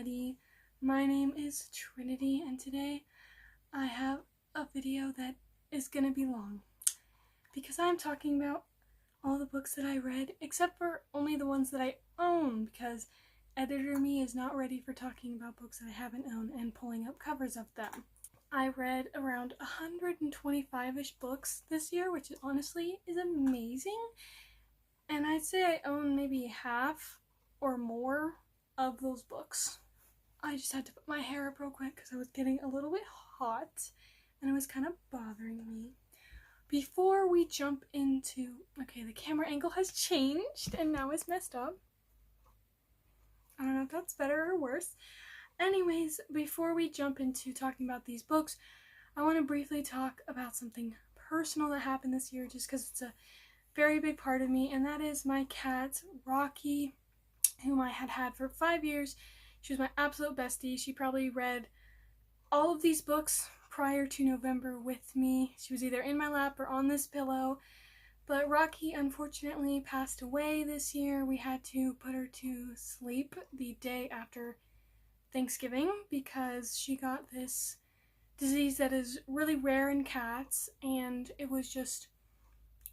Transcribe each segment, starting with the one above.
everybody. My name is Trinity, and today I have a video that is gonna be long because I'm talking about all the books that I read, except for only the ones that I own, because editor me is not ready for talking about books that I haven't owned and pulling up covers of them. I read around 125-ish books this year, which honestly is amazing, and I'd say I own maybe half or more of those books. I just had to put my hair up real quick because I was getting a little bit hot and it was kind of bothering me. Before we jump into, okay, the camera angle has changed and now it's messed up. I don't know if that's better or worse. Anyways, before we jump into talking about these books, I want to briefly talk about something personal that happened this year just because it's a very big part of me, and that is my cat, Rocky, whom I had had for 5 years. She was my absolute bestie. She probably read all of these books prior to November with me. She was either in my lap or on this pillow. But Rocky unfortunately passed away this year. We had to put her to sleep the day after Thanksgiving because she got this disease that is really rare in cats, and it was just,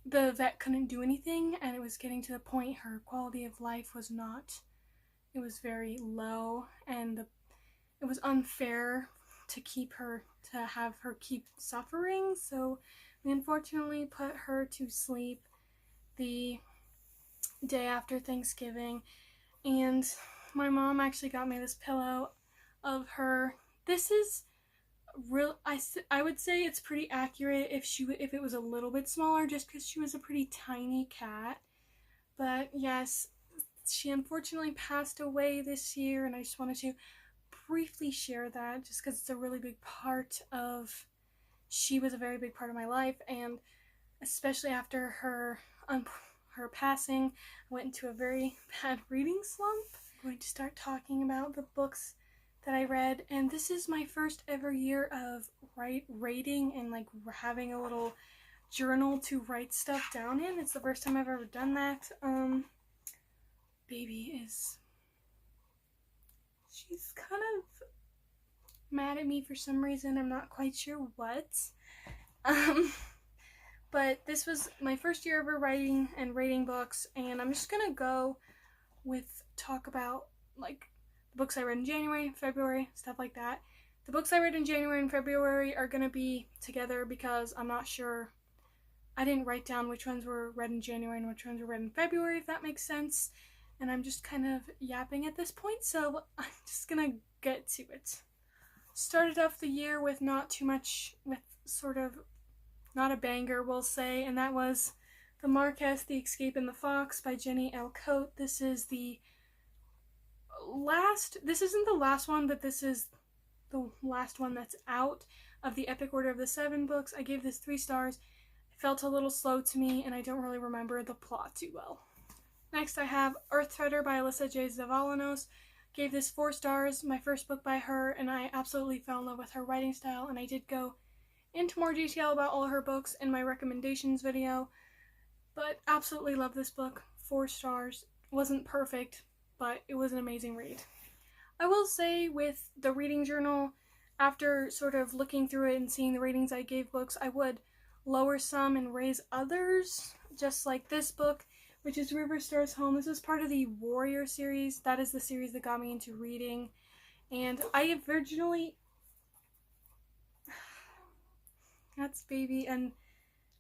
the vet couldn't do anything, and it was getting to the point her quality of life was not, it was very low, and it was unfair to have her keep suffering. So we unfortunately put her to sleep the day after Thanksgiving, and my mom actually got me this pillow of her. This is real. I would say it's pretty accurate if it was a little bit smaller, just because she was a pretty tiny cat. But yes, she unfortunately passed away this year, and I just wanted to briefly share that just because it's a really big part of, she was a very big part of my life, and especially after her passing, I went into a very bad reading slump. I'm going to start talking about the books that I read, and this is my first ever year of rating and like having a little journal to write stuff down in. It's the first time I've ever done that. Baby she's kind of mad at me for some reason. I'm not quite sure what. But this was my first year ever writing and rating books, and I'm just gonna go talk about like the books I read in January, February, stuff like that. The books I read in January and February are gonna be together because I'm not sure. I didn't write down which ones were read in January and which ones were read in February, if that makes sense. And I'm just kind of yapping at this point, so I'm just gonna get to it. Started off the year with not too much, with sort of not a banger, we'll say, and that was The Marquess, The Escape and the Fox by Jenny L. Cote. This isn't the last one, but this is the last one that's out of the Epic Order of the Seven books. I gave this 3 stars. It felt a little slow to me, and I don't really remember the plot too well. Next I have Earththreader by Alyssa J. Zavalanos. Gave this 4 stars, my first book by her, and I absolutely fell in love with her writing style, and I did go into more detail about all her books in my recommendations video, but absolutely love this book. 4 stars. Wasn't perfect, but it was an amazing read. I will say with the reading journal, after sort of looking through it and seeing the ratings I gave books, I would lower some and raise others, just like this book, which is River Stars Home. This is part of the Warrior series. That is the series that got me into reading, and I originally, that's Baby, and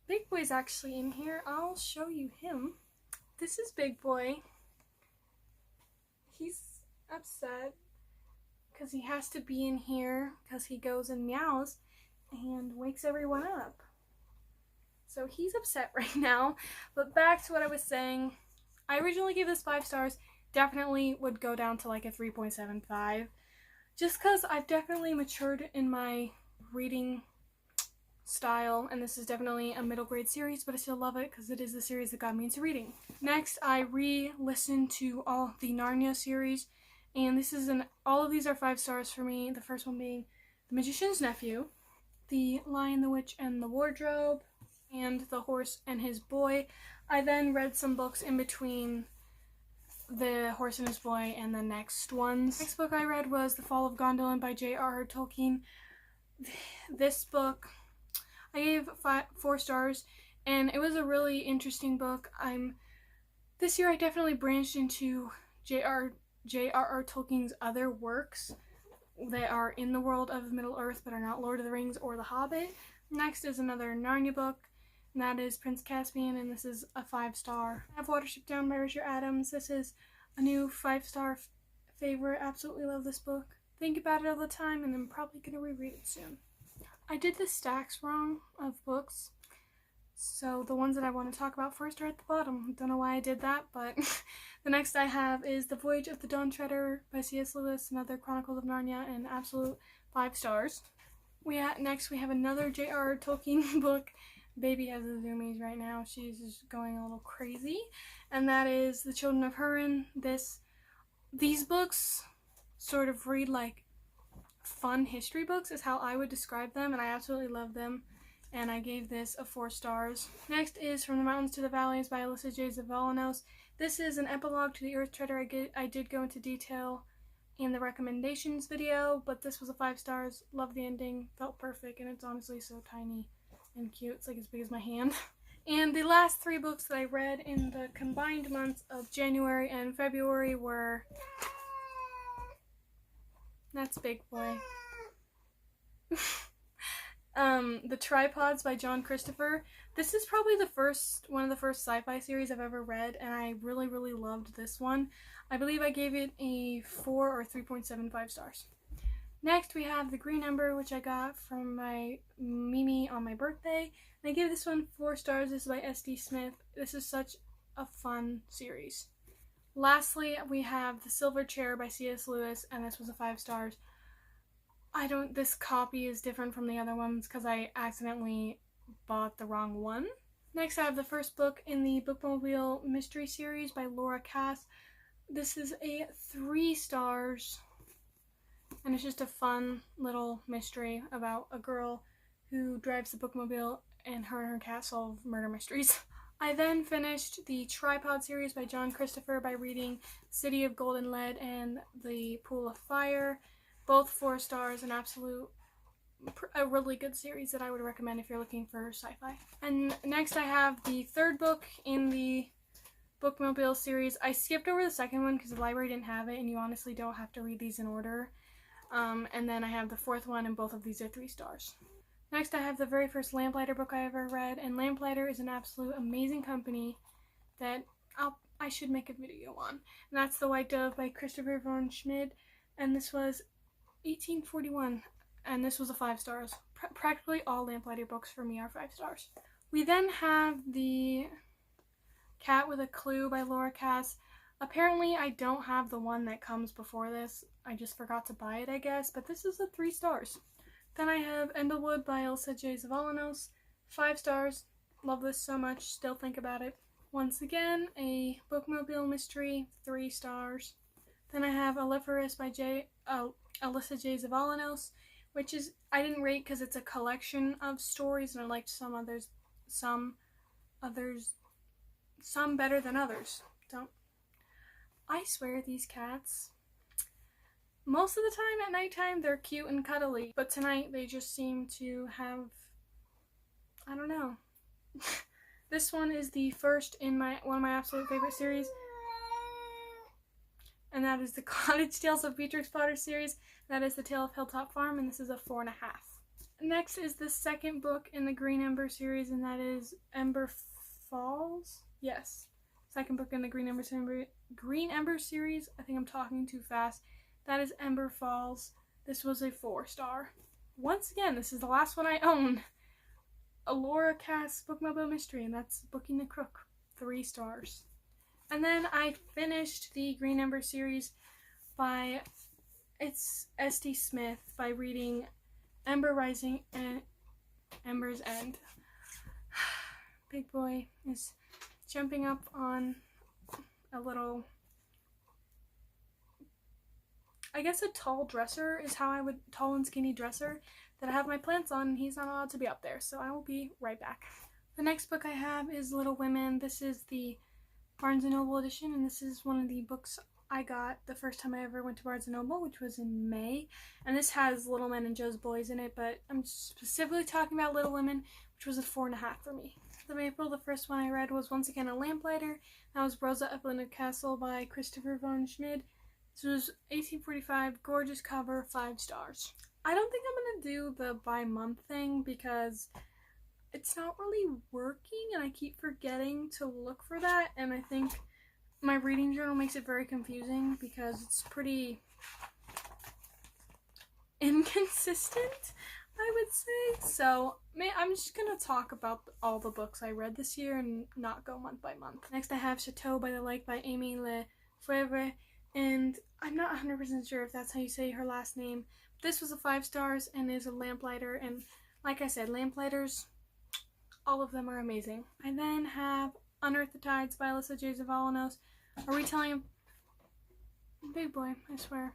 Big Boy's actually in here. I'll show you him. This is Big Boy. He's upset because he has to be in here because he goes and meows and wakes everyone up. So he's upset right now. But back to what I was saying. I originally gave this 5 stars. Definitely would go down to like a 3.75. Just because I've definitely matured in my reading style, and this is definitely a middle grade series, but I still love it because it is the series that got me into reading. Next, I re-listened to all the Narnia series, and all of these are 5 stars for me. The first one being The Magician's Nephew, The Lion, the Witch, and the Wardrobe, and The Horse and His Boy. I then read some books in between The Horse and His Boy and the next ones. The next book I read was The Fall of Gondolin by J.R.R. Tolkien. This book I gave 4 stars, and it was a really interesting book. This year I definitely branched into J.R.R. Tolkien's other works that are in the world of Middle-earth but are not Lord of the Rings or The Hobbit. Next is another Narnia book, and that is Prince Caspian, and this is a 5-star. I have Watership Down by Richard Adams. This is a new 5-star favorite. Absolutely love this book. Think about it all the time, and I'm probably going to reread it soon. I did the stacks wrong of books, so the ones that I want to talk about first are at the bottom. Don't know why I did that, but the next I have is The Voyage of the Dawn-Treader by C.S. Lewis, another Chronicles of Narnia, and absolute 5 stars. Next we have another J.R.R. Tolkien book. Baby has the zoomies right now. She's just going a little crazy. And that is The Children of Húrin. These books sort of read like fun history books is how I would describe them, and I absolutely love them. And I gave this a 4 stars. Next is From the Mountains to the Valleys by Alyssa J. Zavalanos. This is an epilogue to The Earth Treader. I did go into detail in the recommendations video, but this was a 5 stars. Love the ending. Felt perfect, and it's honestly so tiny and cute. It's like as big as my hand. And the last 3 books that I read in the combined months of January and February were... That's Big Boy. The Tripods by John Christopher. This is probably one of the first sci-fi series I've ever read, and I really, really loved this one. I believe I gave it a 4 or 3.75 stars. Next, we have The Green Ember, which I got from my Mimi on my birthday. And I gave this one 4 stars. This is by S.D. Smith. This is such a fun series. Lastly, we have The Silver Chair by C.S. Lewis, and this was a 5 stars. This copy is different from the other ones because I accidentally bought the wrong one. Next, I have the first book in the Bookmobile Mystery Series by Laura Cass. This is a 3 stars, and it's just a fun little mystery about a girl who drives the bookmobile and her cat solve murder mysteries. I then finished the Tripod series by John Christopher by reading City of Golden Lead and The Pool of Fire. Both 4 stars, a really good series that I would recommend if you're looking for sci-fi. And next I have the 3rd book in the Bookmobile series. I skipped over the 2nd one because the library didn't have it, and you honestly don't have to read these in order. And then I have the 4th one, and both of these are 3 stars. Next I have the very first Lamplighter book I ever read, and Lamplighter is an absolute amazing company that I should make a video on. And that's The White Dove by Christopher von Schmid, and this was 1841, and this was a 5 stars. Practically all Lamplighter books for me are 5 stars. We then have The Cat with a Clue by Laura Cass. Apparently I don't have the one that comes before this. I just forgot to buy it, I guess, but this is a 3 stars. Then I have Englewood by Alyssa J. Zavalanos. 5 stars. Love this so much. Still think about it. Once again, a Bookmobile mystery. 3 stars. Then I have Alephorus by Alyssa J. Zavalanos, which is, I didn't rate because it's a collection of stories, and I liked some better than others. I swear these cats, most of the time at nighttime they're cute and cuddly, but tonight they just seem to have, I don't know. This one is the first in one of my absolute favorite series, and that is the Cottage Tales of Beatrix Potter series. That is The Tale of Hilltop Farm, and this is a 4.5. Next is the 2nd book in the Green Ember series, and that is Ember Falls? Yes. 2nd book in the Green Ember series. I think I'm talking too fast. That is Ember Falls. This was a 4 star. Once again, this is the last one I own. A Laura Cass Bookmobile mystery, and that's Booking the Crook. 3 stars. And then I finished the Green Ember series by S.D. Smith by reading Ember Rising and Ember's End. Big Boy is jumping up on a little, I guess a tall dresser is how tall and skinny dresser that I have my plants on, and he's not allowed to be up there, so I will be right back. The next book I have is Little Women. This is the Barnes & Noble edition, and this is one of the books I got the first time I ever went to Barnes & Noble, which was in May. And this has Little Men and Jo's Boys in it, but I'm specifically talking about Little Women, which was a 4.5 for me. Of April, the first one I read was once again a Lamplighter. That was Rosa up in a Castle by Christopher von Schmid. This was 1845, gorgeous cover, 5 stars. I don't think I'm going to do the by month thing because it's not really working and I keep forgetting to look for that, and I think my reading journal makes it very confusing because it's pretty inconsistent, I would say. So I'm just gonna talk about all the books I read this year and not go month by month. Next I have Chateau by the Lake by Amy Lefebvre, and I'm not 100% sure if that's how you say her last name. This was a 5 stars and is a lamplighter, and like I said, lamplighters, all of them are amazing. I then have Unearth the Tides by Alyssa J. Zavalanos, a retelling of... Big boy, I swear.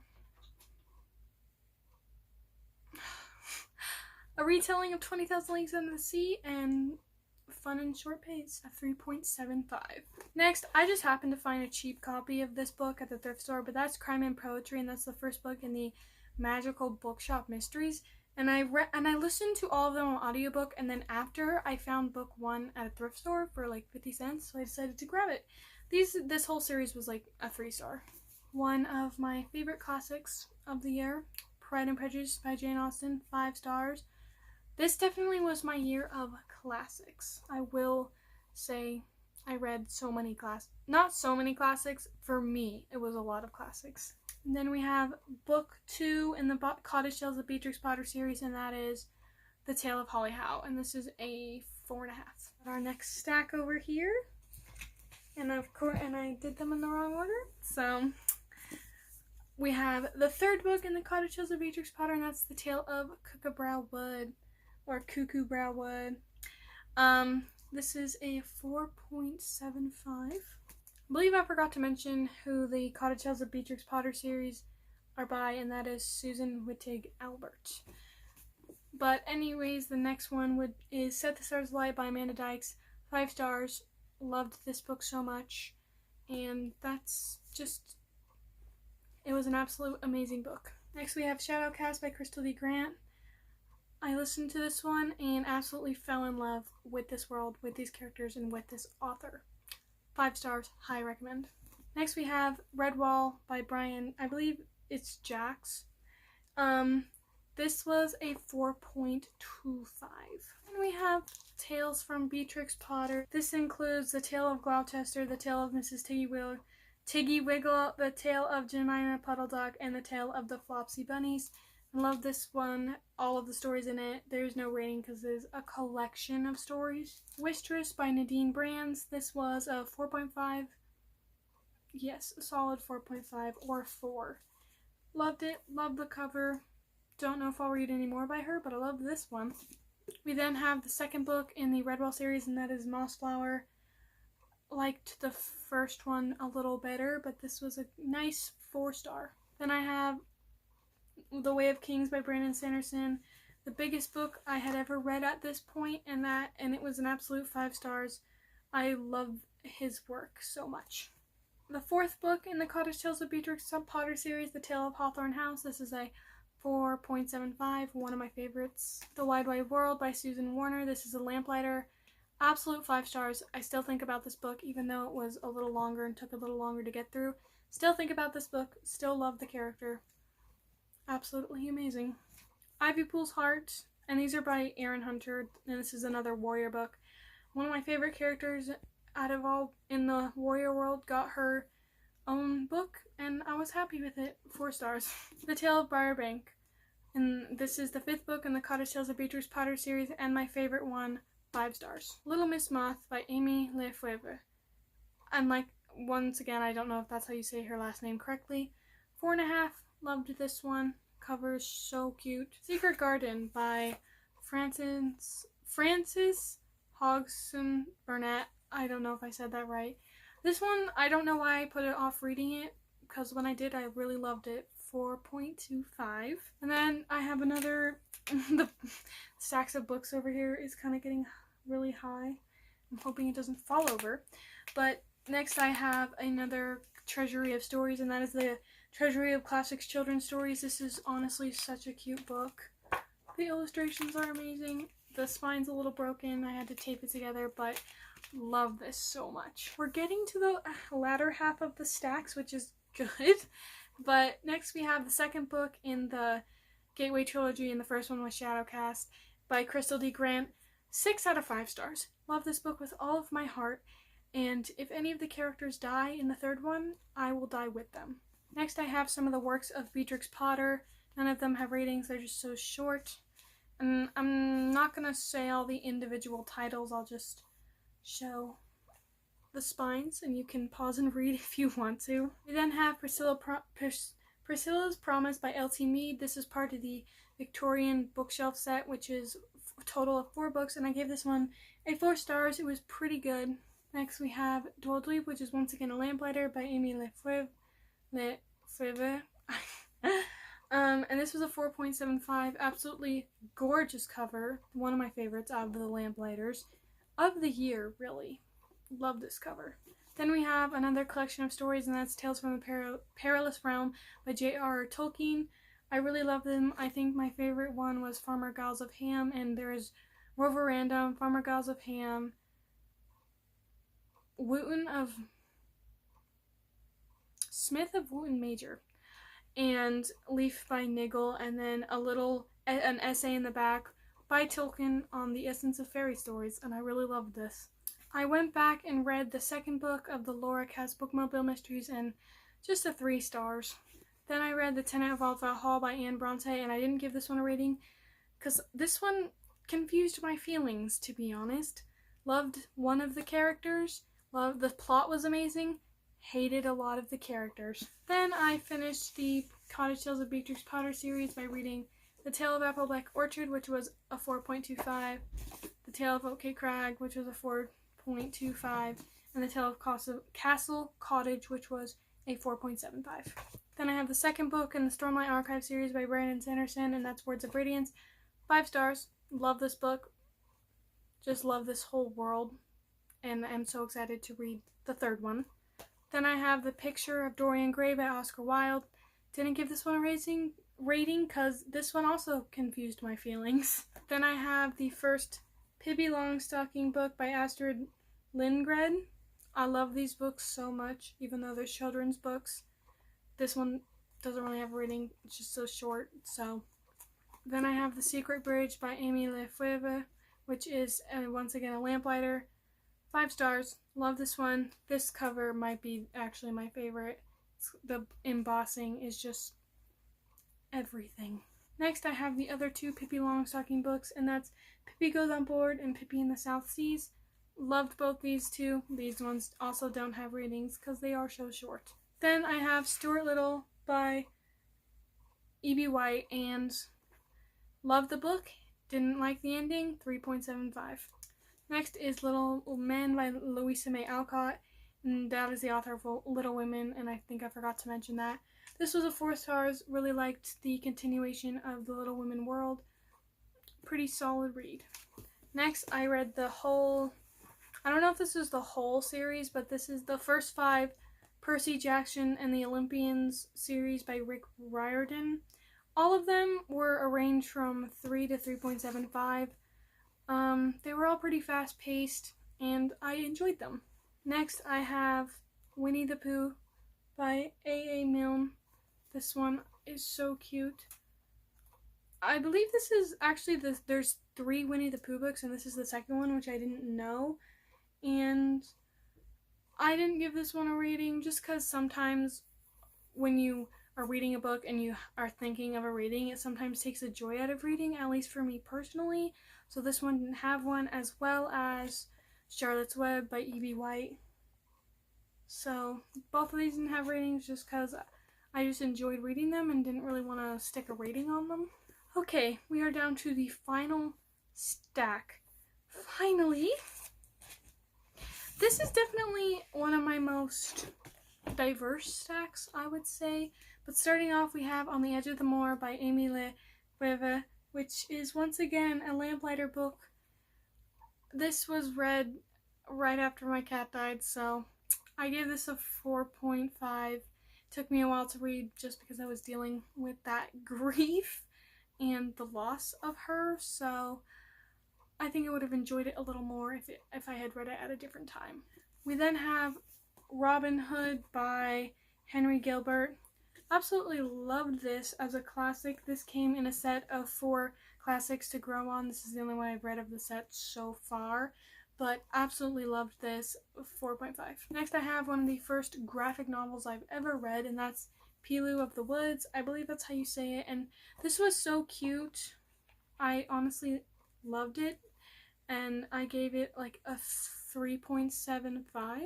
A retelling of 20,000 Leagues Under the Sea, and fun and short pace, a 3.75. Next, I just happened to find a cheap copy of this book at the thrift store, but that's Crime and Poetry, and that's the first book in the Magical Bookshop Mysteries. And I listened to all of them on audiobook, and then after I found book 1 at a thrift store for like 50 cents, so I decided to grab it. This whole series was like a 3 star. One of my favorite classics of the year, Pride and Prejudice by Jane Austen, 5 stars. This definitely was my year of classics. I will say I read so many not so many classics, for me it was a lot of classics. And then we have book 2 in the Cottage Tales of Beatrix Potter series, and that is The Tale of Holly Howe, and this is a 4.5. Our next stack over here, and of course, and I did them in the wrong order, so we have the third book in the Cottage Tales of Beatrix Potter, and that's The Tale of Kookaburra Wood, or Kookaburra Wood. This is a 4.75. I believe I forgot to mention who the Cottage Tales of Beatrix Potter series are by, and that is Susan Wittig Albert. But anyways, the next one is Set the Stars Alight by Amanda Dykes, 5 stars. Loved this book so much, and that's just, it was an absolute amazing book. Next we have Shadow Cast by Crystal D. Grant. I listened to this one and absolutely fell in love with this world, with these characters, and with this author. 5 stars, high recommend. Next we have Redwall by Brian, I believe it's Jacks. This was a 4.25. And we have Tales from Beatrix Potter. This includes The Tale of Gloucester, The Tale of Mrs. Tiggy Wiggle, The Tale of Jemima Puddleduck, and The Tale of the Flopsy Bunnies. I love this one, all of the stories in it. There's no rating because there's a collection of stories. Wistress by Nadine Brands. This was a 4.5. Yes, a solid 4.5 or 4. Loved it, loved the cover. Don't know if I'll read any more by her, but I love this one. We then have the second book in the Redwall series, and that is Mossflower. Liked the first one a little better, but this was a nice 4 star. Then I have The Way of Kings by Brandon Sanderson, the biggest book I had ever read at this point, and it was an absolute 5 stars. I love his work so much. The fourth book in the Cottage Tales of Beatrix Potter series, The Tale of Hawthorne House. This is a 4.75, one of my favorites. The Wide Wide World by Susan Warner. This is a lamplighter. Absolute 5 stars. I still think about this book, even though it was a little longer and took a little longer to get through. Still think about this book. Still love the character. Absolutely amazing. Ivy Pool's Heart, and these are by Erin Hunter, and this is another warrior book. One of my favorite characters out of all in the warrior world got her own book, and I was happy with it. 4 stars. The Tale of Briarbank, and this is the 5th book in the Cottage Tales of Beatrix Potter series, and my favorite one, 5 stars. Little Miss Moth by Amy Lefebvre. And once again, I don't know if that's how you say her last name correctly. 4.5. Loved this one. Cover is so cute. Secret Garden by Frances Hodgson Burnett. I don't know if I said that right. This one, I don't know why I put it off reading it, because when I did, I really loved it. 4.25. And then I have another, the stacks of books over here is kind of getting really high. I'm hoping it doesn't fall over. But Next I have another treasury of stories, and that is the Treasury of Classics Children's Stories. This is honestly such a cute book. The illustrations are amazing. The spine's a little broken. I had to tape it together, but love this so much. We're getting to the latter half of the stacks, which is good. But next we have the second book in the Gateway trilogy, and the first one was Shadowcast by Crystal D. Grant. 6 out of 5 stars. Love this book with all of my heart, and if any of the characters die in the third one, I will die with them. Next I have some of the works of Beatrix Potter. None of them have ratings, they're just so short. And I'm not going to say all the individual titles, I'll just show the spines, and you can pause and read if you want to. We then have Priscilla's Promise by L.T. Mead. This is part of the Victorian bookshelf set, which is a total of 4 books, and I gave this one a 4 stars. It was pretty good. Next we have Dwellweep, which is once again a lamplighter by Amy Lefebvre. And this was a 4.75. Absolutely gorgeous cover. One of my favorites out of the Lamplighters of the year, really. Love this cover. Then we have another collection of stories, and that's Tales from the Perilous Realm by J.R.R. Tolkien. I really love them. I think my favorite one was Farmer Giles of Ham, and there's Roverandom, Farmer Giles of Ham, Wootton of Smith of Wootton Major, and Leaf by Niggle, and then an essay in the back by Tolkien on the essence of fairy stories, and I really loved this. I went back and read the second book of the Laura Cass Bookmobile Mysteries, and just a 3 stars. Then I read The Tenant of Alva Hall by Anne Bronte, and I didn't give this one a rating because this one confused my feelings, to be honest. Loved one of the characters, loved the plot was amazing, hated a lot of the characters. Then I finished the Cottage Tales of Beatrix Potter series by reading The Tale of Appleblack Orchard, which was a 4.25, The Tale of Oak Crag, which was a 4.25, and The Tale of Castle Cottage, which was a 4.75. Then I have the second book in the Stormlight Archive series by Brandon Sanderson, and that's Words of Radiance. 5 stars. Love this book. Just love this whole world, and I'm so excited to read the third one. Then I have The Picture of Dorian Gray by Oscar Wilde. Didn't give this one a rating because this one also confused my feelings. Then I have the first Pippi Longstocking book by Astrid Lindgren. I love these books so much, even though they're children's books. This one doesn't really have a rating, it's just so short, so. Then I have The Secret Bridge by Amy Lefebvre, which is, once again, a lamplighter. 5 stars. Love this one. This cover might be actually my favorite. The embossing is just everything. Next, I have the other 2 Pippi Longstocking books, and that's Pippi Goes on Board and Pippi in the South Seas. Loved both these 2. These ones also don't have ratings because they are so short. Then I have Stuart Little by E.B. White, and loved the book. Didn't like the ending. 3.75. Next is Little Men by Louisa May Alcott, and that is the author of Little Women, and I think I forgot to mention that. This was a 4 stars. Really liked the continuation of the Little Women world. Pretty solid read. Next, I read I don't know if this is the whole series, but this is the first 5 Percy Jackson and the Olympians series by Rick Riordan. All of them were arranged from 3 to 3.75. They were all pretty fast-paced, and I enjoyed them. Next, I have Winnie the Pooh by A.A. Milne. This one is so cute. I believe this is actually there's 3 Winnie the Pooh books, and this is the second one, which I didn't know. And I didn't give this one a rating just because sometimes when you are reading a book and you are thinking of a rating, it sometimes takes the joy out of reading, at least for me personally. So this one didn't have one, as well as Charlotte's Web by E.B. White. So both of these didn't have ratings just because I just enjoyed reading them and didn't really want to stick a rating on them. Okay, we are down to the final stack. Finally! This is definitely one of my most diverse stacks, I would say. But starting off, we have On the Edge of the Moor by Amy Lefebvre, which is once again a lamplighter book. This was read right after my cat died, so I gave this a 4.5. Took me a while to read just because I was dealing with that grief and the loss of her, so I think I would have enjoyed it a little more if I had read it at a different time. We then have Robin Hood by Henry Gilbert. Absolutely loved this as a classic. This came in a set of 4 classics to grow on. This is the only one I've read of the set so far, but absolutely loved this. 4.5. Next I have one of the first graphic novels I've ever read, and that's Pilu of the Woods. I believe that's how you say it, and this was so cute. I honestly loved it, and I gave it like a 3.75.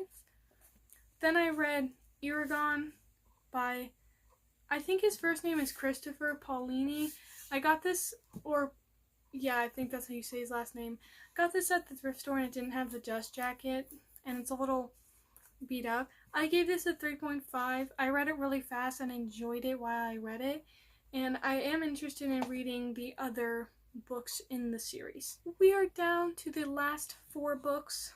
Then I read Eragon by, I think his first name is Christopher Paolini. I got this, or yeah, I think that's how you say his last name. Got this at the thrift store and it didn't have the dust jacket, and it's a little beat up. I gave this a 3.5. I read it really fast and enjoyed it while I read it, and I am interested in reading the other books in the series. We are down to the last 4 books,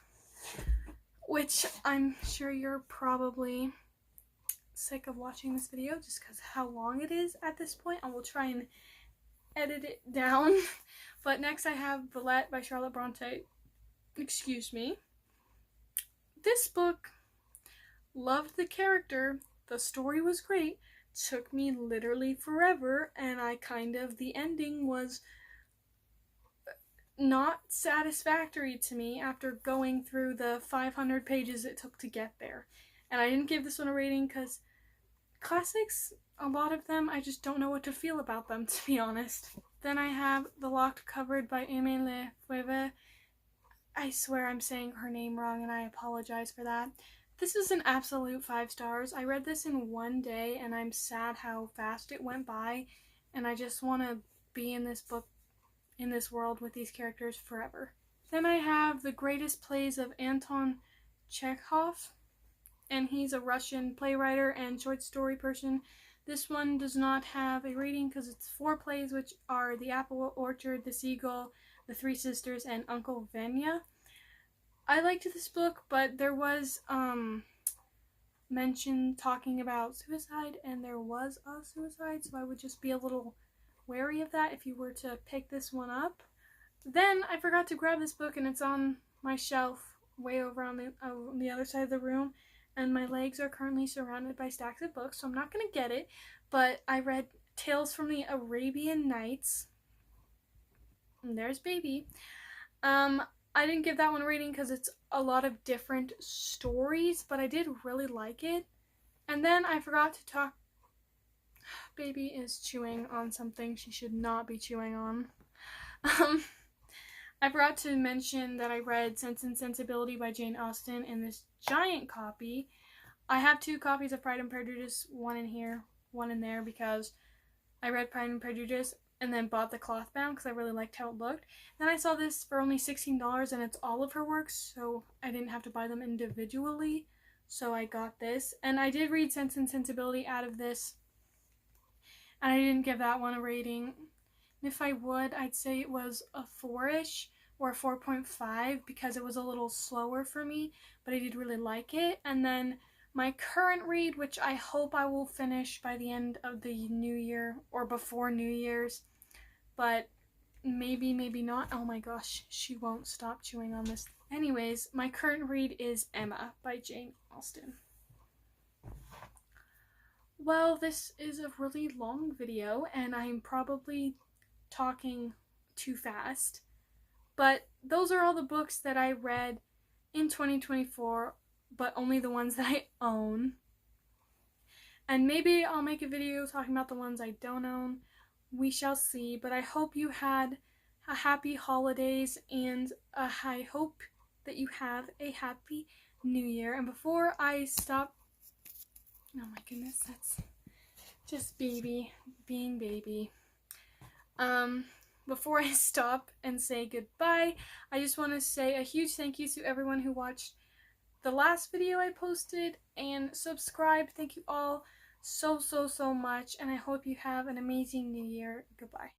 which I'm sure you're probably sick of watching this video just because how long it is at this point. I will try and edit it down. But next I have Villette by Charlotte Bronte. Excuse me. This book, loved the character, the story was great, took me literally forever, and the ending was not satisfactory to me after going through the 500 pages it took to get there. And I didn't give this one a rating because classics, a lot of them, I just don't know what to feel about them, to be honest. Then I have The Locked Cupboard by Aimee Lefebvre. I swear I'm saying her name wrong and I apologize for that. This is an absolute 5 stars. I read this in one day and I'm sad how fast it went by, and I just want to be in this book, in this world with these characters forever. Then I have The Greatest Plays of Anton Chekhov, and he's a Russian playwright and short story person. This one does not have a rating because it's 4 plays, which are The Apple Orchard, The Seagull, The Three Sisters, and Uncle Vanya. I liked this book, but there was mention talking about suicide, and there was a suicide, so I would just be a little wary of that if you were to pick this one up. Then I forgot to grab this book, and it's on my shelf way over on the other side of the room, and my legs are currently surrounded by stacks of books, so I'm not going to get it, but I read Tales from the Arabian Nights. And there's baby. I didn't give that one a rating because it's a lot of different stories, but I did really like it. And then I forgot to talk. Baby is chewing on something she should not be chewing on. I forgot to mention that I read Sense and Sensibility by Jane Austen in this giant copy. I have 2 copies of Pride and Prejudice, one in here, one in there, because I read Pride and Prejudice and then bought the cloth bound because I really liked how it looked. Then I saw this for only $16 and it's all of her works, so I didn't have to buy them individually, so I got this. And I did read Sense and Sensibility out of this, and I didn't give that one a rating. If I would, I'd say it was a 4-ish or a 4.5 because it was a little slower for me, but I did really like it. And then my current read, which I hope I will finish by the end of the new year or before New Year's, but maybe, maybe not. Oh my gosh, she won't stop chewing on this. Anyways, my current read is Emma by Jane Austen. Well, this is a really long video and I'm probably talking too fast, but those are all the books that I read in 2024, but only the ones that I own. And maybe I'll make a video talking about the ones I don't own. We shall see, but I hope you had a happy holidays, and I hope that you have a happy new year. And before I stop, oh my goodness, that's just baby being baby. Before I stop and say goodbye, I just want to say a huge thank you to everyone who watched the last video I posted and subscribed. Thank you all so much, and I hope you have an amazing new year. Goodbye.